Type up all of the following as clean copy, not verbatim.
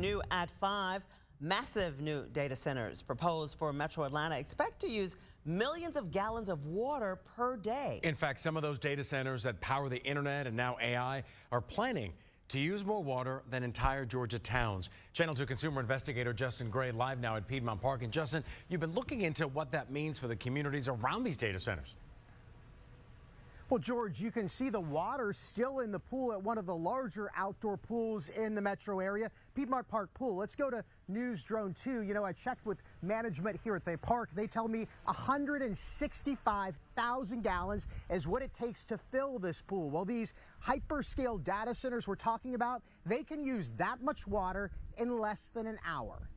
new at 5. Massive new data centers proposed for Metro Atlanta expect to use millions of gallons of water per day. In fact, some of those data centers that power the internet and now AI are planning to use more water than entire Georgia towns. Channel 2 consumer investigator Justin Gray live now at Piedmont Park. And Justin, you've been looking into what that means for the communities around these data centers. Well, George, you can see the water still in the pool at one of the larger outdoor pools in the metro area, Piedmont Park Pool. Let's go to News Drone 2. You know, I checked with management here at the park. They tell me 165,000 gallons is what it takes to fill this pool. Well, these hyperscale data centers we're talking about, they can use that much water in less than an hour.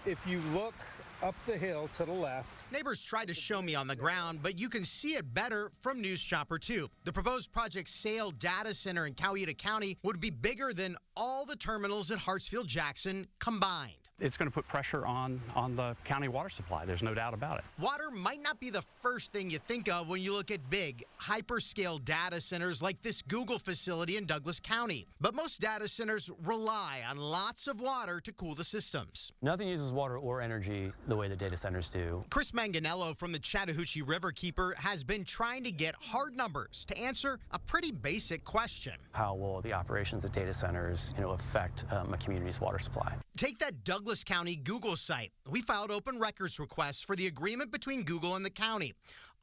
If you look up the hill to the left. Neighbors tried to show me on the ground, but you can see it better from News Chopper 2. The proposed Project Sale data center in Coweta County would be bigger than all the terminals at Hartsfield-Jackson combined. It's going to put pressure on the county water supply. There's no doubt about it. Water might not be the first thing you think of when you look at big, hyperscale data centers like this Google facility in Douglas County. But most data centers rely on lots of water to cool the systems. Nothing uses water or energy the way the data centers do. Chris Manganello from the Chattahoochee Riverkeeper has been trying to get hard numbers to answer a pretty basic question. How will the operations of data centers, affect a community's water supply? Take that Douglas County Google site. We filed open records requests for the agreement between Google and the county.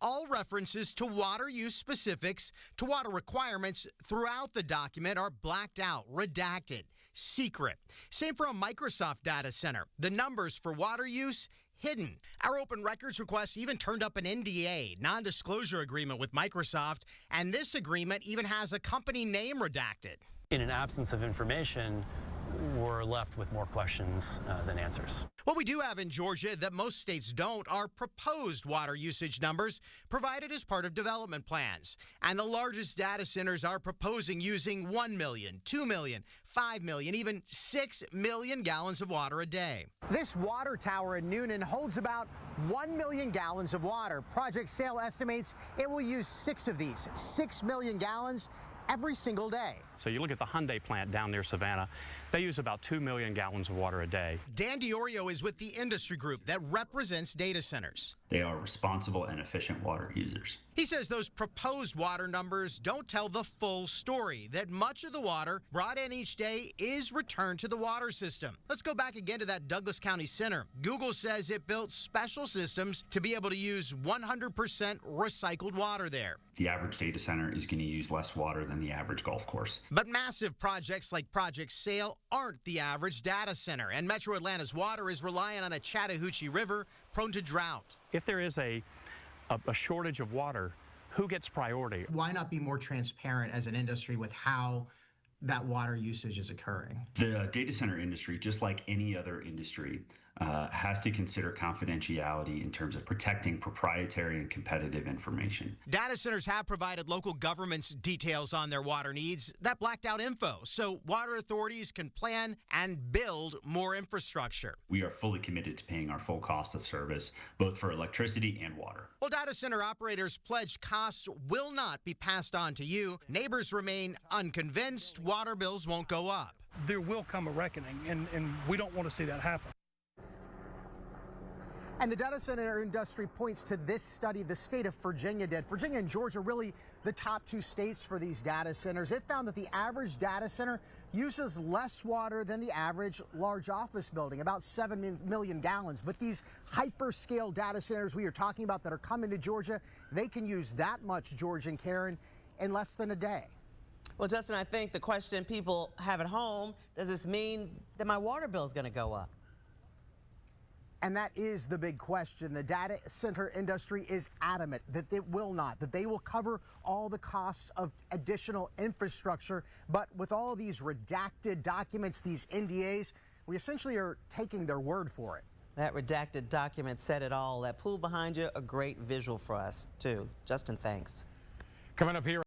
All references to water use specifics to water requirements throughout the document are blacked out, redacted, secret. Same for a Microsoft data center. The numbers for water use hidden. Our open records request even turned up an NDA, non-disclosure agreement with Microsoft, and this agreement even has a company name redacted. In an absence of information, we're left with more questions than answers. What we do have in Georgia that most states don't are proposed water usage numbers provided as part of development plans. And the largest data centers are proposing using 1 million, 2 million, 5 million, even 6 million gallons of water a day. This water tower in Noonan holds about 1 million gallons of water. Project Sale estimates it will use 6 of these, 6 million gallons every single day. So you look at the Hyundai plant down near Savannah, they use about 2 million gallons of water a day. Dan DiOrio is with the industry group that represents data centers. They are responsible and efficient water users. He says those proposed water numbers don't tell the full story, that much of the water brought in each day is returned to the water system. Let's go back again to that Douglas County Center. Google says it built special systems to be able to use 100% recycled water there. The average data center is going to use less water than the average golf course. But massive projects like Project Sale aren't the average data center, and Metro Atlanta's water is reliant on a Chattahoochee River prone to drought. If there is a shortage of water, who gets priority? Why not be more transparent as an industry with how that water usage is occurring? The data center industry, just like any other industry, has to consider confidentiality in terms of protecting proprietary and competitive information. Data centers have provided local governments details on their water needs, that blacked out info, so water authorities can plan and build more infrastructure. We are fully committed to paying our full cost of service, both for electricity and water. Well, data center operators pledge costs will not be passed on to you. Neighbors remain unconvinced water bills won't go up. There will come a reckoning, and we don't want to see that happen. And the data center industry points to this study the state of Virginia did. Virginia and Georgia are really the top 2 states for these data centers. It found that the average data center uses less water than the average large office building, about 7 million gallons. But these hyperscale data centers we are talking about that are coming to Georgia, they can use that much, George and Karen, in less than a day. Well, Justin, I think the question people have at home, does this mean that my water bill is going to go up? And that is the big question. The data center industry is adamant that it will not, that they will cover all the costs of additional infrastructure. But with all these redacted documents, these NDAs, we essentially are taking their word for it. That redacted document said it all. That pool behind you, a great visual for us, too. Justin, thanks. Coming up here.